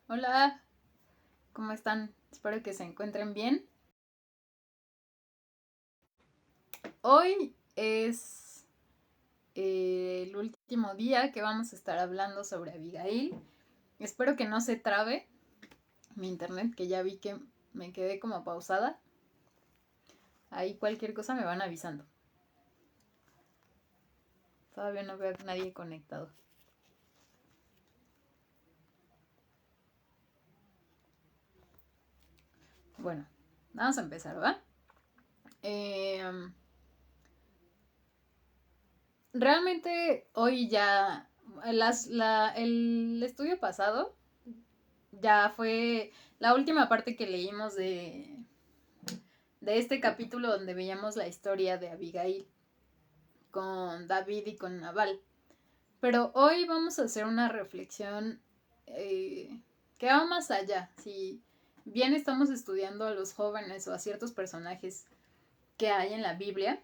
Hola, ¿cómo están? Espero que se encuentren bien. Hoy es el último día que vamos a estar hablando sobre Abigail. Espero que no se trabe mi internet, que ya vi que me quedé como pausada. Ahí cualquier cosa me van avisando. Todavía no veo a nadie conectado. Bueno, vamos a empezar, ¿va? Eh, Realmente hoy ya el estudio pasado ya fue la última parte que leímos de este capítulo donde veíamos la historia de Abigail con David y con Nabal. Pero hoy vamos a hacer una reflexión que va más allá. Si bien estamos estudiando a los jóvenes o a ciertos personajes que hay en la Biblia,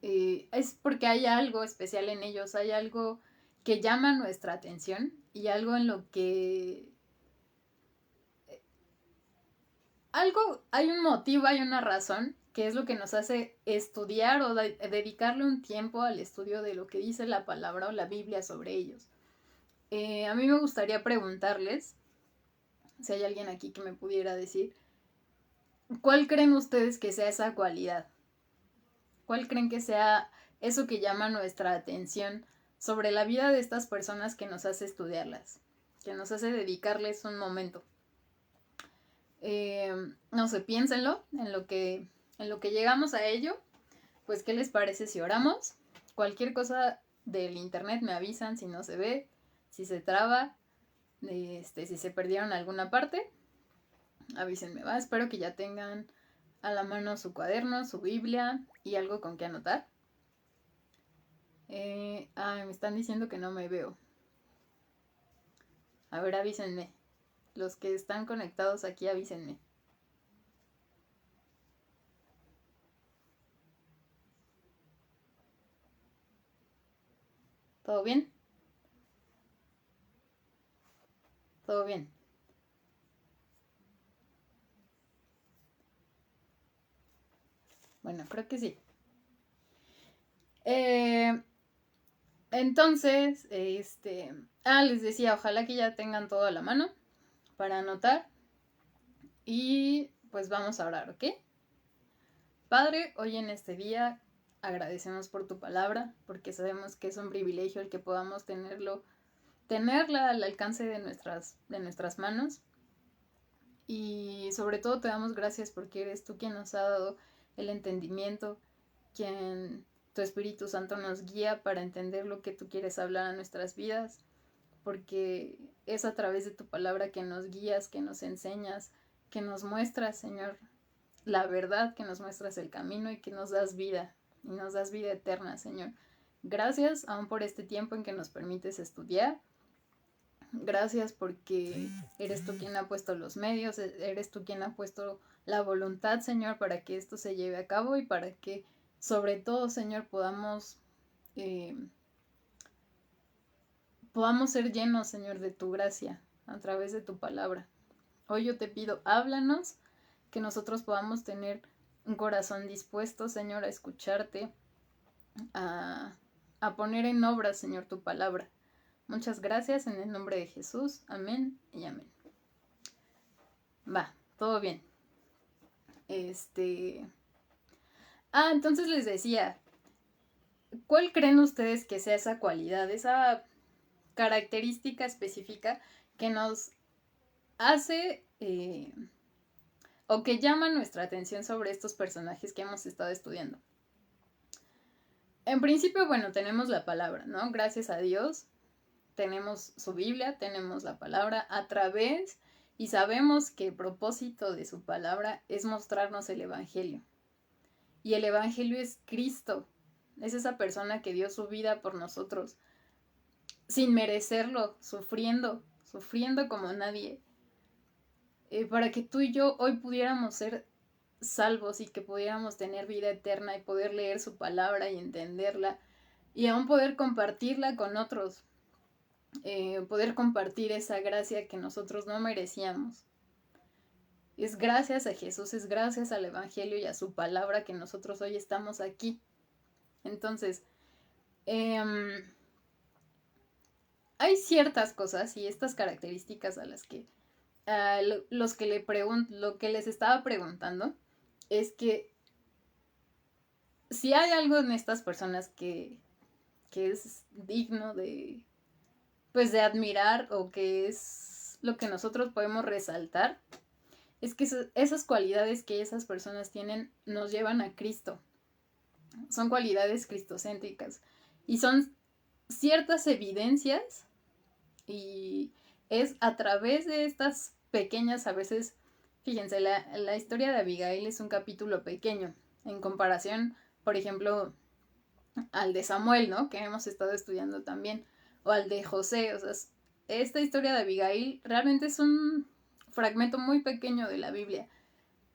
es porque hay algo especial en ellos, hay algo que llama nuestra atención y algo en lo que hay un motivo, hay una razón, que es lo que nos hace estudiar o dedicarle un tiempo al estudio de lo que dice la palabra o la Biblia sobre ellos. A mí me gustaría preguntarles, si hay alguien aquí que me pudiera decir, ¿cuál creen ustedes que sea esa cualidad? ¿Cuál creen que sea eso que llama nuestra atención sobre la vida de estas personas que nos hace estudiarlas, que nos hace dedicarles un momento? No sé, piénsenlo en lo que llegamos a ello. Pues, ¿qué les parece si oramos? Cualquier cosa del internet me avisan si no se ve, si se traba, si se perdieron alguna parte, avísenme, ¿va? Espero que ya tengan a la mano su cuaderno, su Biblia y algo con que anotar. Me están diciendo que no me veo. A ver, avísenme. Los que están conectados aquí, avísenme. ¿Todo bien? ¿Todo bien? Bueno, creo que sí. Eh, entonces, les decía, ojalá que ya tengan todo a la mano para anotar. Y pues vamos a orar, ¿ok? Padre, hoy en este día agradecemos por tu palabra, porque sabemos que es un privilegio el que podamos tenerla al alcance de nuestras manos. Y sobre todo te damos gracias porque eres tú quien nos ha dado el entendimiento, quien tu Espíritu Santo nos guía para entender lo que tú quieres hablar a nuestras vidas, porque es a través de tu palabra que nos guías, que nos enseñas, que nos muestras, Señor, la verdad, que nos muestras el camino y que nos das vida, y nos das vida eterna, Señor. Gracias aún por este tiempo en que nos permites estudiar. Gracias porque eres tú quien ha puesto los medios, eres tú quien ha puesto la voluntad, Señor, para que esto se lleve a cabo y para que, sobre todo, Señor, eh, podamos ser llenos, Señor, de tu gracia a través de tu palabra. Hoy yo te pido, háblanos, que nosotros podamos tener un corazón dispuesto, Señor, a escucharte, a, a poner en obra, Señor, tu palabra. Muchas gracias en el nombre de Jesús. Amén y amén. Va, todo bien. Este. Entonces les decía, ¿cuál creen ustedes que sea esa cualidad, esa característica específica que nos hace o que llama nuestra atención sobre estos personajes que hemos estado estudiando? En principio, bueno, tenemos la palabra, ¿no? Gracias a Dios tenemos su Biblia, tenemos la palabra a través y sabemos que el propósito de su palabra es mostrarnos el Evangelio. Y el Evangelio es Cristo, es esa persona que dio su vida por nosotros, sin merecerlo, sufriendo como nadie, para que tú y yo hoy pudiéramos ser salvos y que pudiéramos tener vida eterna y poder leer su palabra y entenderla y aún poder compartirla con otros. poder compartir esa gracia que nosotros no merecíamos. Es gracias a Jesús, es gracias al Evangelio y a su palabra que nosotros hoy estamos aquí. Entonces, hay ciertas cosas y estas características a las que lo que les estaba preguntando es que si hay algo en estas personas que es digno de, pues, de admirar, o que es lo que nosotros podemos resaltar, es que esas cualidades que esas personas tienen nos llevan a Cristo. Son cualidades cristocéntricas y son ciertas evidencias, y es a través de estas pequeñas, a veces, fíjense, la historia de Abigail es un capítulo pequeño en comparación, por ejemplo, al de Samuel, ¿no? Que hemos estado estudiando también, o al de José. O sea, esta historia de Abigail realmente es un fragmento muy pequeño de la Biblia,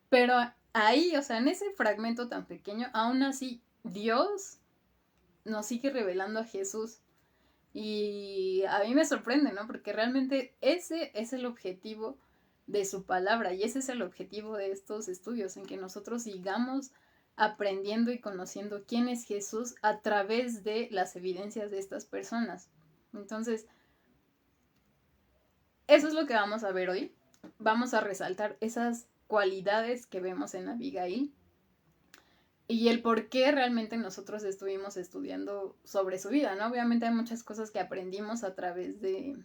pero ahí, o sea, en ese fragmento tan pequeño, aún así Dios nos sigue revelando a Jesús. Y a mí me sorprende, ¿no? Porque realmente ese es el objetivo de su palabra, y ese es el objetivo de estos estudios, en que nosotros sigamos aprendiendo y conociendo quién es Jesús a través de las evidencias de estas personas. Entonces, eso es lo que vamos a ver hoy. Vamos a resaltar esas cualidades que vemos en Abigail y el por qué realmente nosotros estuvimos estudiando sobre su vida, ¿no? Obviamente hay muchas cosas que aprendimos a través de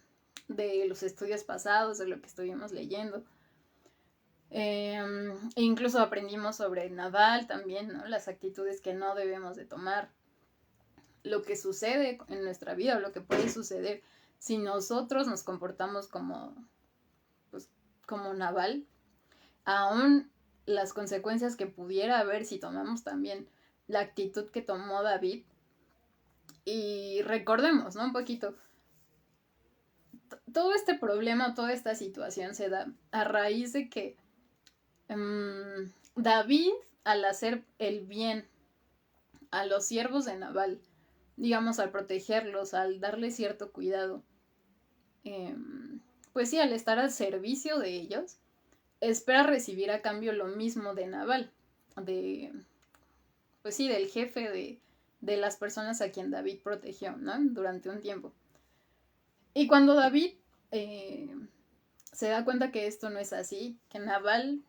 los estudios pasados, de lo que estuvimos leyendo. E incluso aprendimos sobre Nabal también, ¿no? Las actitudes que no debemos de tomar, lo que sucede en nuestra vida, o lo que puede suceder si nosotros nos comportamos como, pues, como Nabal, aún las consecuencias que pudiera haber si tomamos también la actitud que tomó David. Y recordemos, ¿no? Un poquito, todo este problema, toda esta situación se da a raíz de que David, al hacer el bien a los siervos de Nabal, digamos, al protegerlos, al darles cierto cuidado, pues sí, al estar al servicio de ellos, espera recibir a cambio lo mismo de Nabal, pues sí, del jefe de las personas a quien David protegió, ¿no? Durante un tiempo. Y cuando David se da cuenta que esto no es así, que Nabal,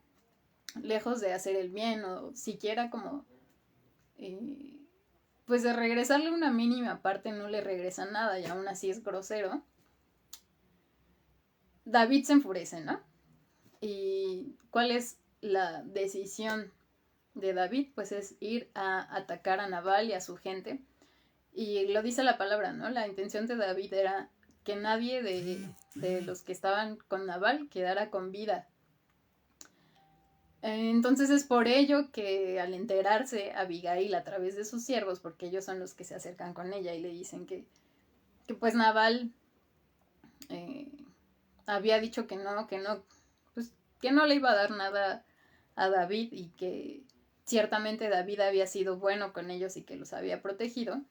lejos de hacer el bien, o siquiera como, pues de regresarle una mínima parte, no le regresa nada, y aún así es grosero, David se enfurece, ¿no? ¿Y cuál es la decisión de David? Pues es ir a atacar a Nabal y a su gente. Y lo dice la palabra, ¿no? La intención de David era que nadie de los que estaban con Nabal quedara con vida. Entonces es por ello que, al enterarse Abigail a través de sus siervos, porque ellos son los que se acercan con ella y le dicen que pues Nabal había dicho que no, pues que no le iba a dar nada a David, y que ciertamente David había sido bueno con ellos y que los había protegido.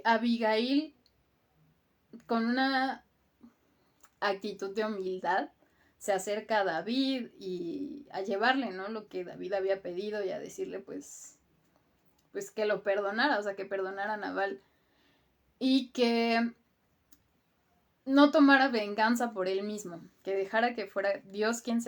Abigail, con una actitud de humildad, se acerca a David y a llevarle, ¿no?, lo que David había pedido, y a decirle pues que lo perdonara, o sea, que perdonara a Nabal y que no tomara venganza por él mismo, que dejara que fuera Dios quien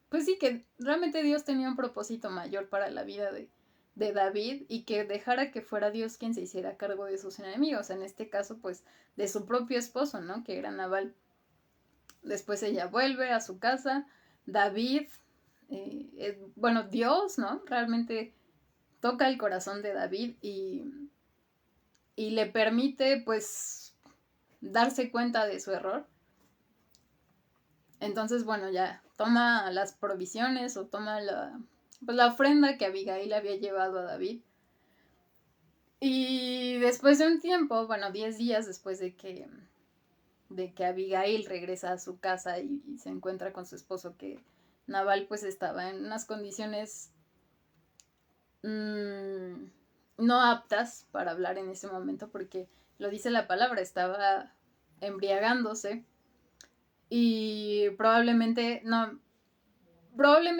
pues sí, que realmente Dios tenía un propósito mayor para la vida de David, y que dejara que fuera Dios quien se hiciera cargo de sus enemigos, en este caso pues de su propio esposo, ¿no?, que era Nabal. Después ella vuelve a su casa, David, bueno, Dios, ¿no?, realmente toca el corazón de David y le permite pues darse cuenta de su error. Entonces, bueno, ya toma las provisiones, o toma la ofrenda que Abigail había llevado a David. Y después de un tiempo, bueno, 10 días después de que Abigail regresa a su casa y se encuentra con su esposo, que Nabal pues estaba en unas condiciones no aptas para hablar en ese momento, porque lo dice la palabra, estaba embriagándose y probablemente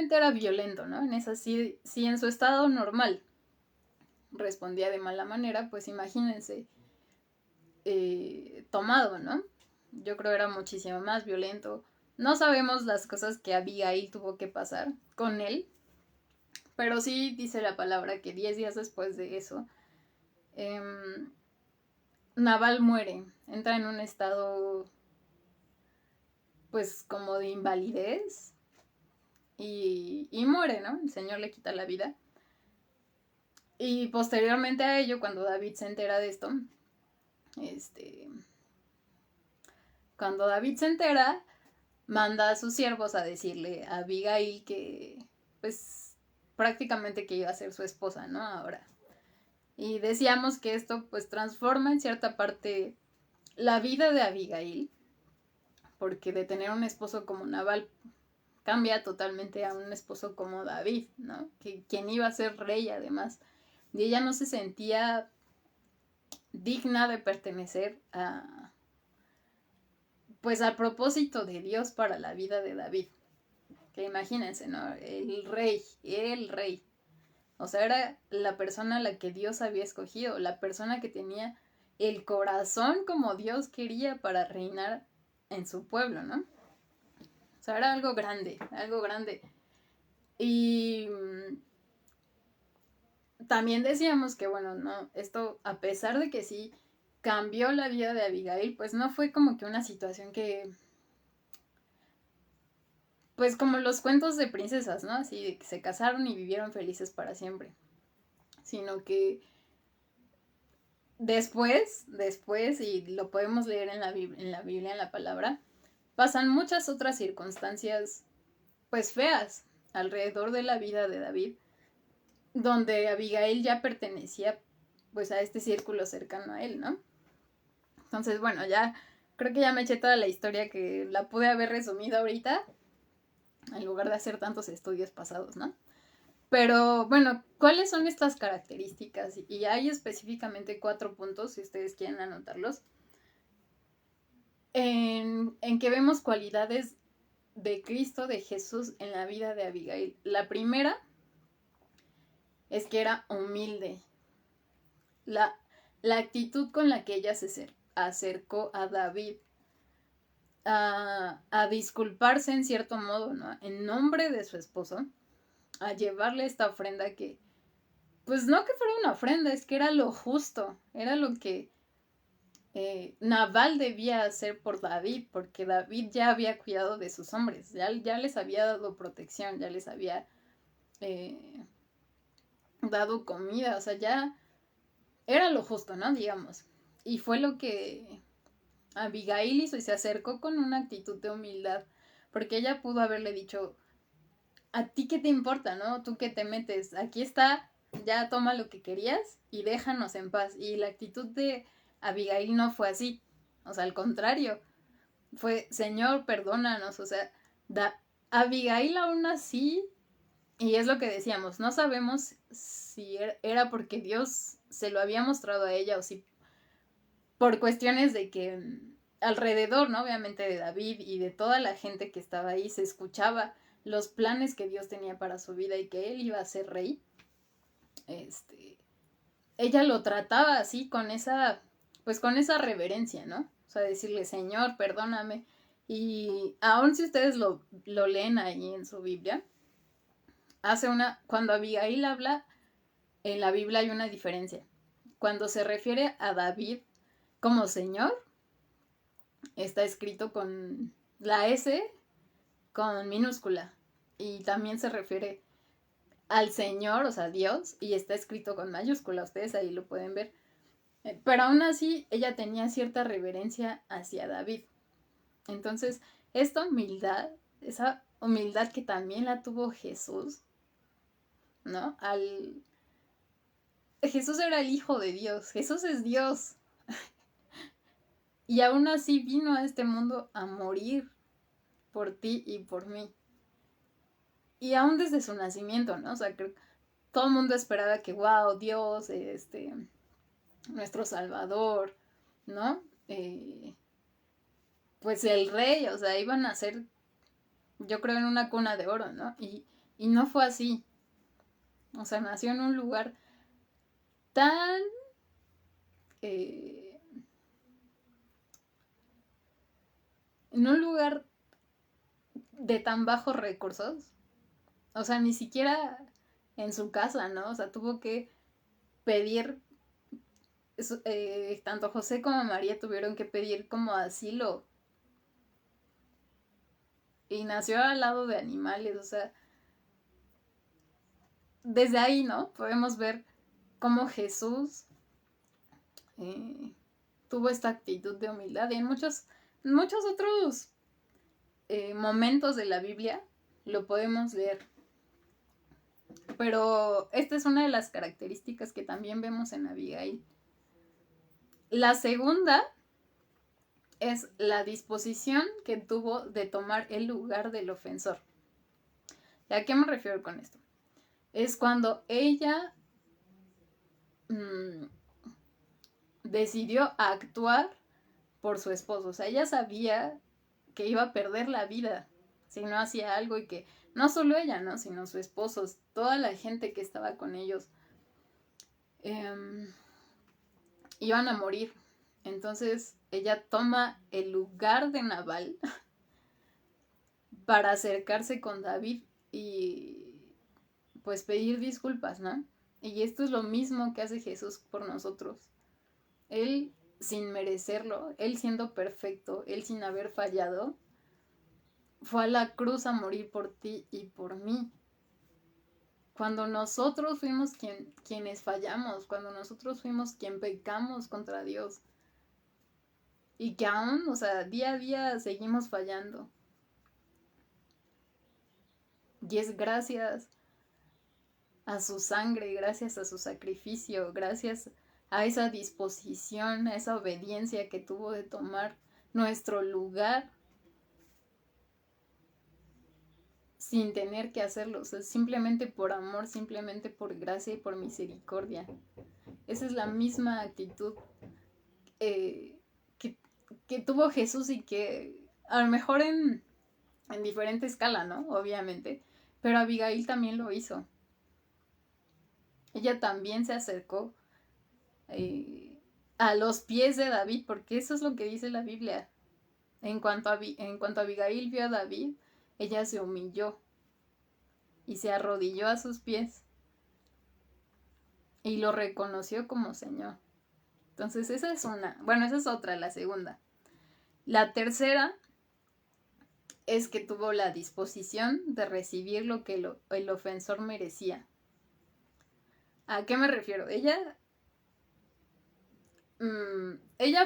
era violento, ¿no? En esa sí, si en su estado normal respondía de mala manera, pues imagínense tomado, ¿no? Yo creo era muchísimo más violento. No sabemos las cosas que Abigail tuvo que pasar con él, pero sí dice la palabra que 10 días después de eso, eh, Nabal muere, entra en un estado pues como de invalidez y muere, ¿no? El Señor le quita la vida. Y posteriormente a ello, cuando David se entera de esto, cuando David se entera, manda a sus siervos a decirle a Abigail que, pues, prácticamente que iba a ser su esposa, ¿no? Ahora. Y decíamos que esto, pues, transforma en cierta parte la vida de Abigail, porque de tener un esposo como Nabal cambia totalmente a un esposo como David, ¿no? Quien iba a ser rey además. Y ella no se sentía digna de pertenecer a, pues al propósito de Dios para la vida de David. Que imagínense, ¿no? El rey. O sea, era la persona a la que Dios había escogido, la persona que tenía el corazón como Dios quería para reinar en su pueblo, ¿no? O sea, era algo grande, algo grande. Y también decíamos que, bueno, no, esto, a pesar de que sí cambió la vida de Abigail, pues no fue como que una situación que, pues como los cuentos de princesas, ¿no? Así de que se casaron y vivieron felices para siempre. Sino que después, y lo podemos leer en la Biblia, en la palabra, pasan muchas otras circunstancias, pues feas, alrededor de la vida de David, donde Abigail ya pertenecía, pues a este círculo cercano a él, ¿no? Entonces, bueno, ya creo que ya me eché toda la historia que la pude haber resumido ahorita, en lugar de hacer tantos estudios pasados, ¿no? Pero bueno, ¿cuáles son estas características? Y hay específicamente 4 puntos, si ustedes quieren anotarlos, en que vemos cualidades de Cristo, de Jesús, en la vida de Abigail. La primera es que era humilde. La actitud con la que ella se acercó a David a disculparse en cierto modo, ¿no? En nombre de su esposo, a llevarle esta ofrenda que, pues no que fuera una ofrenda, es que era lo justo, era lo que Nabal debía hacer por David, porque David ya había cuidado de sus hombres, ya les había dado protección, ya les había eh, dado comida, o sea, ya era lo justo, ¿no? Digamos. Y fue lo que Abigail hizo y se acercó con una actitud de humildad, porque ella pudo haberle dicho, ¿a ti qué te importa, no? ¿Tú qué te metes? Aquí está, ya toma lo que querías y déjanos en paz. Y la actitud de Abigail no fue así, o sea, al contrario, fue, Señor, perdónanos, o sea, Abigail aún así, y es lo que decíamos, no sabemos si era porque Dios se lo había mostrado a ella o si por cuestiones de que alrededor, ¿no? Obviamente de David y de toda la gente que estaba ahí, se escuchaba los planes que Dios tenía para su vida y que él iba a ser rey. Ella lo trataba así con esa, pues con esa reverencia, ¿no? O sea, decirle, Señor, perdóname. Y aun si ustedes lo leen ahí en su Biblia, cuando Abigail habla, en la Biblia hay una diferencia. Cuando se refiere a David como Señor, está escrito con la S con minúscula. Y también se refiere al Señor, o sea, Dios, y está escrito con mayúscula. Ustedes ahí lo pueden ver. Pero aún así, ella tenía cierta reverencia hacia David. Entonces, esa humildad que también la tuvo Jesús, ¿no? Jesús era el Hijo de Dios, Jesús es Dios. Y aún así vino a este mundo a morir por ti y por mí. Y aún desde su nacimiento, ¿no? O sea, creo que todo el mundo esperaba que, wow, Dios, nuestro Salvador, ¿no? Pues el rey, o sea, iban a ser, yo creo, en una cuna de oro, ¿no? Y no fue así. O sea, nació en un lugar tan... en un lugar de tan bajos recursos. O sea, ni siquiera en su casa, ¿no? O sea, tuvo que pedir, tanto José como María tuvieron que pedir como asilo. Y nació al lado de animales, o sea, desde ahí, ¿no? Podemos ver cómo Jesús eh, tuvo esta actitud de humildad. Y en muchos otros momentos de la Biblia lo podemos ver. Pero esta es una de las características que también vemos en Abigail. La segunda es la disposición que tuvo de tomar el lugar del ofensor. ¿Y a qué me refiero con esto? Es cuando ella decidió actuar por su esposo. O sea, ella sabía que iba a perder la vida si no hacía algo y que no solo ella, ¿no? Sino su esposo, toda la gente que estaba con ellos iban a morir. Entonces ella toma el lugar de Nabal para acercarse con David y pues pedir disculpas, ¿no? Y esto es lo mismo que hace Jesús por nosotros. Él sin merecerlo, él siendo perfecto, él sin haber fallado, fue a la cruz a morir por ti y por mí. Cuando nosotros fuimos quienes fallamos, cuando nosotros fuimos quien pecamos contra Dios, y que aún, o sea, día a día seguimos fallando. Y es gracias a su sangre, gracias a su sacrificio, gracias a esa disposición, a esa obediencia que tuvo de tomar nuestro lugar sin tener que hacerlo, o sea, simplemente por amor, simplemente por gracia y por misericordia. Esa es la misma actitud que, que tuvo Jesús y que a lo mejor en diferente escala, ¿no? Obviamente, pero Abigail también lo hizo. Ella también se acercó a los pies de David, porque eso es lo que dice la Biblia. En cuanto Abigail vio a David, ella se humilló y se arrodilló a sus pies y lo reconoció como Señor. Entonces esa es una, bueno, esa es otra, la segunda. La tercera es que tuvo la disposición de recibir lo que el ofensor merecía. ¿A qué me refiero? Ella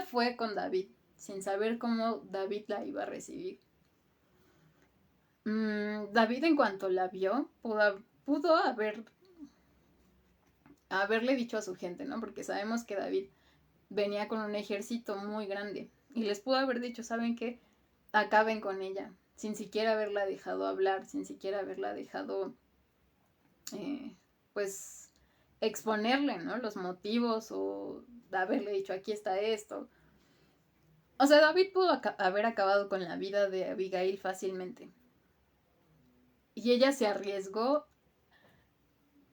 fue con David sin saber cómo David la iba a recibir. David, en cuanto la vio, pudo haberle dicho a su gente, ¿no? Porque sabemos que David venía con un ejército muy grande y les pudo haber dicho, ¿saben qué? Acaben con ella, sin siquiera haberla dejado hablar, sin siquiera haberla dejado, pues, exponerle, ¿no? Los motivos o haberle dicho, aquí está esto. O sea, David pudo haber acabado con la vida de Abigail fácilmente. Y ella se arriesgó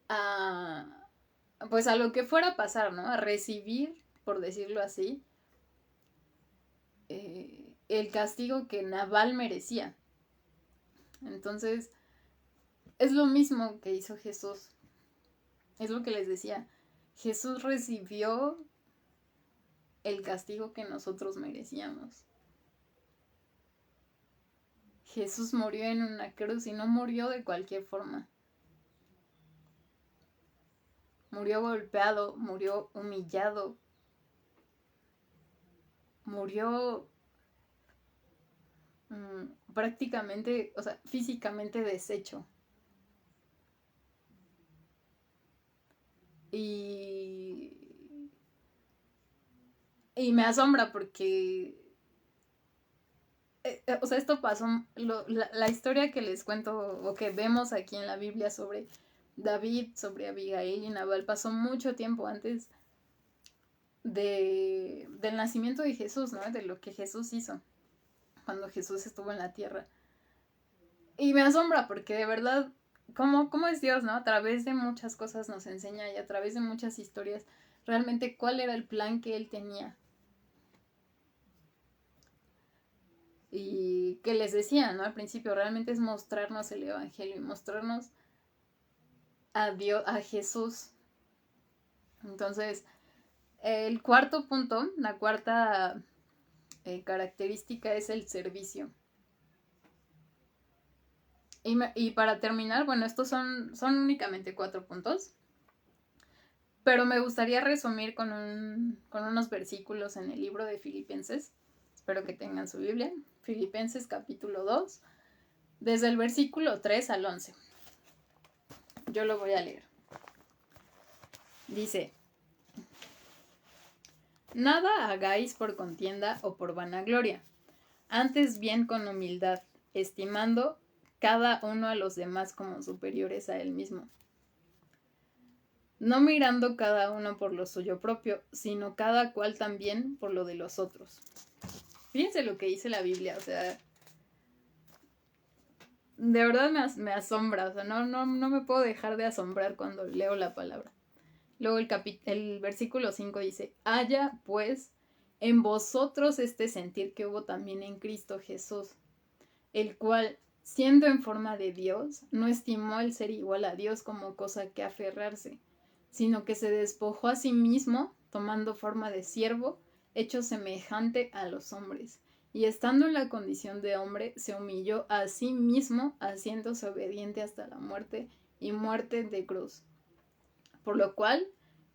a, pues, a lo que fuera a pasar, ¿no? A recibir, por decirlo así, el castigo que Nabal merecía. Entonces, es lo mismo que hizo Jesús. Es lo que les decía. Jesús recibió el castigo que nosotros merecíamos. Jesús murió en una cruz y no murió de cualquier forma. Murió golpeado, murió humillado, murió prácticamente, o sea, físicamente deshecho. Y me asombra porque, o sea, esto pasó, la historia que les cuento o que vemos aquí en la Biblia sobre David, sobre Abigail y Nabal, pasó mucho tiempo antes del nacimiento de Jesús, ¿no? De lo que Jesús hizo cuando Jesús estuvo en la tierra. Y me asombra porque de verdad, ¿cómo es Dios, no? A través de muchas cosas nos enseña y a través de muchas historias, realmente cuál era el plan que Él tenía. Y que les decía, ¿no? Al principio, realmente es mostrarnos el Evangelio y mostrarnos a Dios, a Jesús. Entonces, el cuarto punto, la cuarta característica es el servicio. Y para terminar, bueno, estos son únicamente 4 puntos, pero me gustaría resumir con unos versículos en el libro de Filipenses. Espero que tengan su Biblia. Filipenses capítulo 2, desde el versículo 3 al 11. Yo lo voy a leer. Dice: nada hagáis por contienda o por vanagloria, antes bien con humildad, estimando cada uno a los demás como superiores a él mismo, no mirando cada uno por lo suyo propio, sino cada cual también por lo de los otros. Fíjense lo que dice la Biblia, o sea, de verdad me asombra, o sea, no me puedo dejar de asombrar cuando leo la palabra. Luego el versículo 5 dice: haya pues en vosotros este sentir que hubo también en Cristo Jesús, el cual, siendo en forma de Dios, no estimó el ser igual a Dios como cosa que aferrarse, sino que se despojó a sí mismo, tomando forma de siervo, hecho semejante a los hombres, y estando en la condición de hombre, se humilló a sí mismo, haciéndose obediente hasta la muerte, y muerte de cruz. Por lo cual,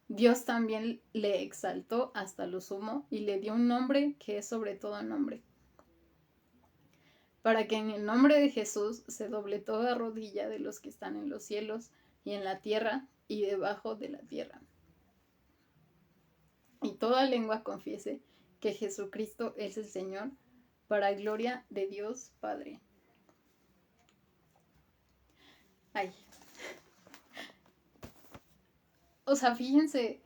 Dios también le exaltó hasta lo sumo, y le dio un nombre que es sobre todo nombre, para que en el nombre de Jesús se doble toda rodilla de los que están en los cielos y en la tierra y debajo de la tierra, y toda lengua confiese que Jesucristo es el Señor, para gloria de Dios Padre. Ay. O sea, fíjense,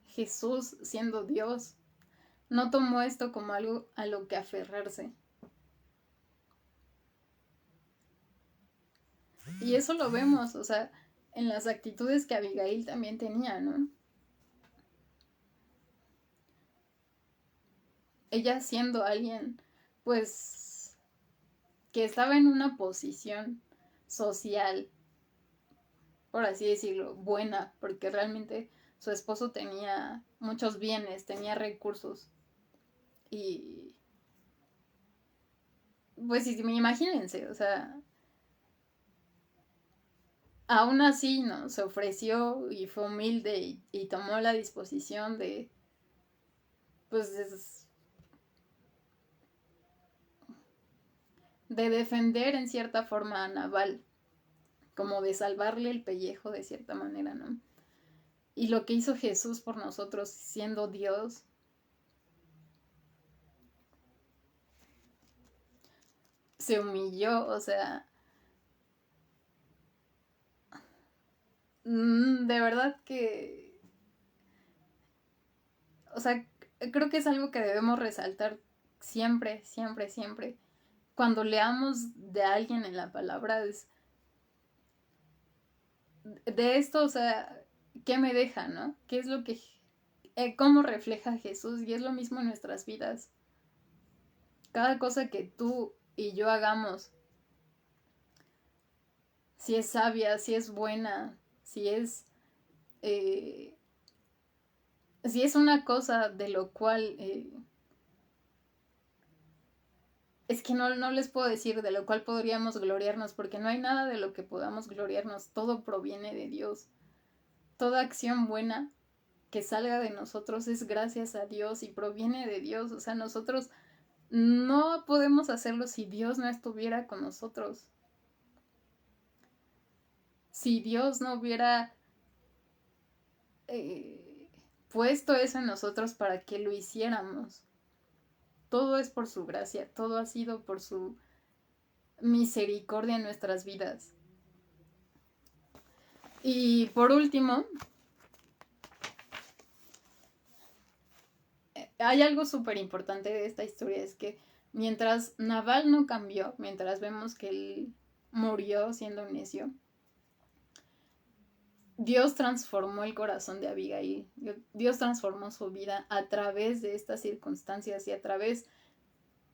Jesús siendo Dios, no tomó esto como algo a lo que aferrarse. Y eso lo vemos, o sea, en las actitudes que Abigail también tenía, ¿no? Ella siendo alguien, pues, que estaba en una posición social, por así decirlo, buena, porque realmente su esposo tenía muchos bienes, tenía recursos. Y pues imagínense, o sea, aún así, ¿no? Se ofreció y fue humilde y tomó la disposición de, pues, de defender en cierta forma a Nabal, como de salvarle el pellejo de cierta manera, ¿no? Y lo que hizo Jesús por nosotros siendo Dios, se humilló, o sea, de verdad que, o sea, creo que es algo que debemos resaltar siempre, siempre, siempre. Cuando leamos de alguien en la palabra, es de esto, o sea, ¿qué me deja, no? ¿Qué es lo que, cómo refleja Jesús? Y es lo mismo en nuestras vidas. Cada cosa que tú y yo hagamos, si es sabia, si es buena, si es, eh, si es una cosa de lo cual, es que no les puedo decir de lo cual podríamos gloriarnos, porque no hay nada de lo que podamos gloriarnos, todo proviene de Dios. Toda acción buena que salga de nosotros es gracias a Dios y proviene de Dios. O sea, nosotros no podemos hacerlo si Dios no estuviera con nosotros. Si Dios no hubiera puesto eso en nosotros para que lo hiciéramos. Todo es por su gracia, todo ha sido por su misericordia en nuestras vidas. Y por último, hay algo súper importante de esta historia, es que mientras Nabal no cambió, mientras vemos que él murió siendo un necio, Dios transformó el corazón de Abigail. Dios transformó su vida a través de estas circunstancias y a través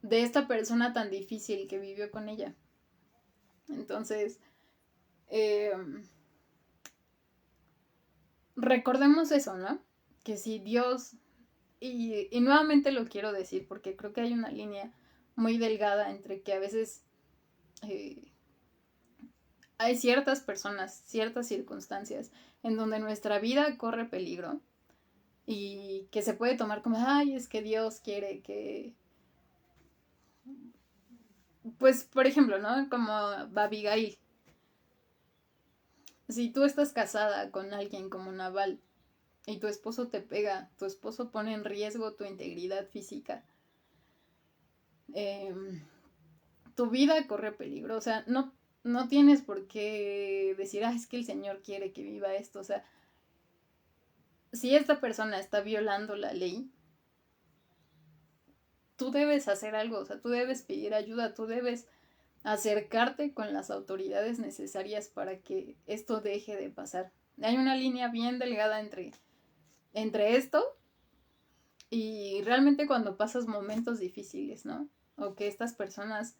de esta persona tan difícil que vivió con ella. Entonces, recordemos eso, ¿no? Que si Dios, y nuevamente lo quiero decir porque creo que hay una línea muy delgada entre que a veces hay ciertas personas, ciertas circunstancias en donde nuestra vida corre peligro y que se puede tomar como, ay, es que Dios quiere que, pues, por ejemplo, ¿no? Como Abigail. Si tú estás casada con alguien como Nabal y tu esposo te pega, tu esposo pone en riesgo tu integridad física, tu vida corre peligro. O sea, no tienes por qué decir, es que el Señor quiere que viva esto. O sea, si esta persona está violando la ley, tú debes hacer algo. O sea, tú debes pedir ayuda, tú debes acercarte con las autoridades necesarias para que esto deje de pasar. Hay una línea bien delgada entre esto y realmente cuando pasas momentos difíciles, ¿no? O que estas personas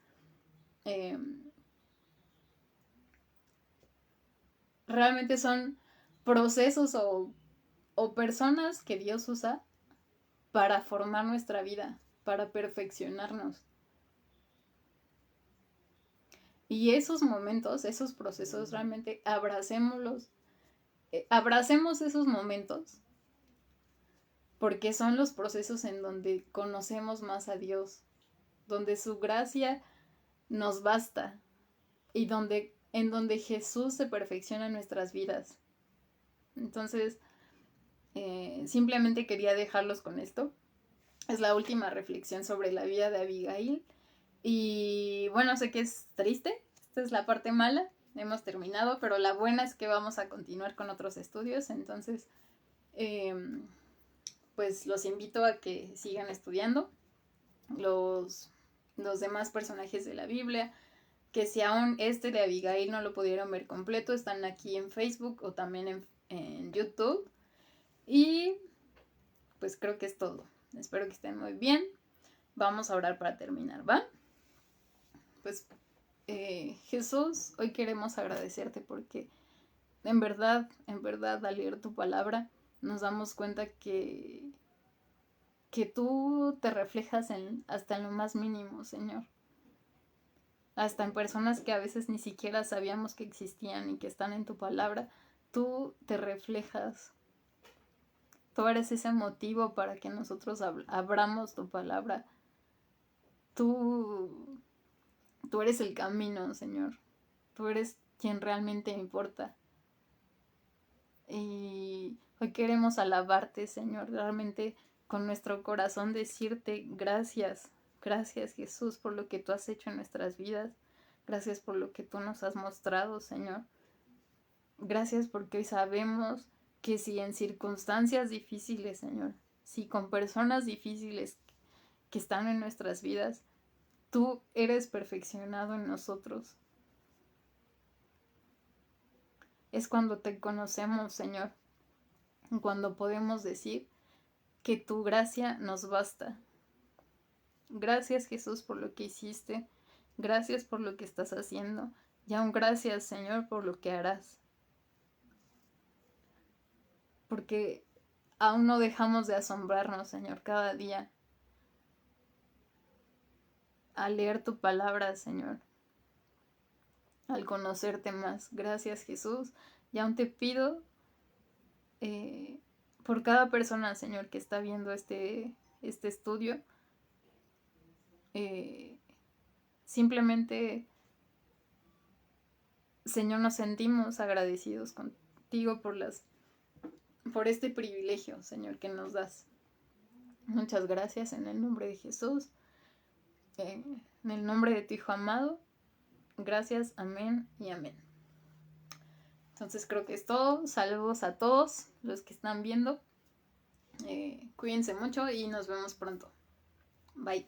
realmente son procesos o personas que Dios usa para formar nuestra vida, para perfeccionarnos. Y esos momentos, esos procesos, realmente abracémoslos, abracemos esos momentos, porque son los procesos en donde conocemos más a Dios, donde su gracia nos basta y en donde Jesús se perfecciona en nuestras vidas. Entonces, simplemente quería dejarlos con esto. Es la última reflexión sobre la vida de Abigail. Y bueno, sé que es triste, esta es la parte mala, hemos terminado, pero la buena es que vamos a continuar con otros estudios, entonces pues los invito a que sigan estudiando los demás personajes de la Biblia, que si aún este de Abigail no lo pudieron ver completo, están aquí en Facebook o también en YouTube. Y pues creo que es todo. Espero que estén muy bien. Vamos a orar para terminar, ¿va? Pues Jesús, hoy queremos agradecerte porque en verdad, al leer tu palabra, nos damos cuenta que tú te reflejas hasta en lo más mínimo, Señor. Hasta en personas que a veces ni siquiera sabíamos que existían y que están en tu palabra, tú te reflejas. Tú eres ese motivo para que nosotros abramos tu palabra. Tú eres el camino, Señor. Tú eres quien realmente importa. Y hoy queremos alabarte, Señor, realmente con nuestro corazón decirte gracias. Gracias, Jesús, por lo que tú has hecho en nuestras vidas. Gracias por lo que tú nos has mostrado, Señor. Gracias porque hoy sabemos que si en circunstancias difíciles, Señor, si con personas difíciles que están en nuestras vidas, tú eres perfeccionado en nosotros. Es cuando te conocemos, Señor, cuando podemos decir que tu gracia nos basta. Gracias, Jesús, por lo que hiciste. Gracias por lo que estás haciendo. Y aún gracias, Señor, por lo que harás. Porque aún no dejamos de asombrarnos, Señor, cada día al leer tu palabra, Señor, al conocerte más. Gracias, Jesús. Y aún te pido por cada persona, Señor, que está viendo este estudio, simplemente, Señor, nos sentimos agradecidos contigo por este privilegio, Señor, que nos das. Muchas gracias en el nombre de Jesús, en el nombre de tu Hijo amado. Gracias, amén y amén. Entonces creo que es todo. Saludos a todos los que están viendo. Cuídense mucho y nos vemos pronto. Bye.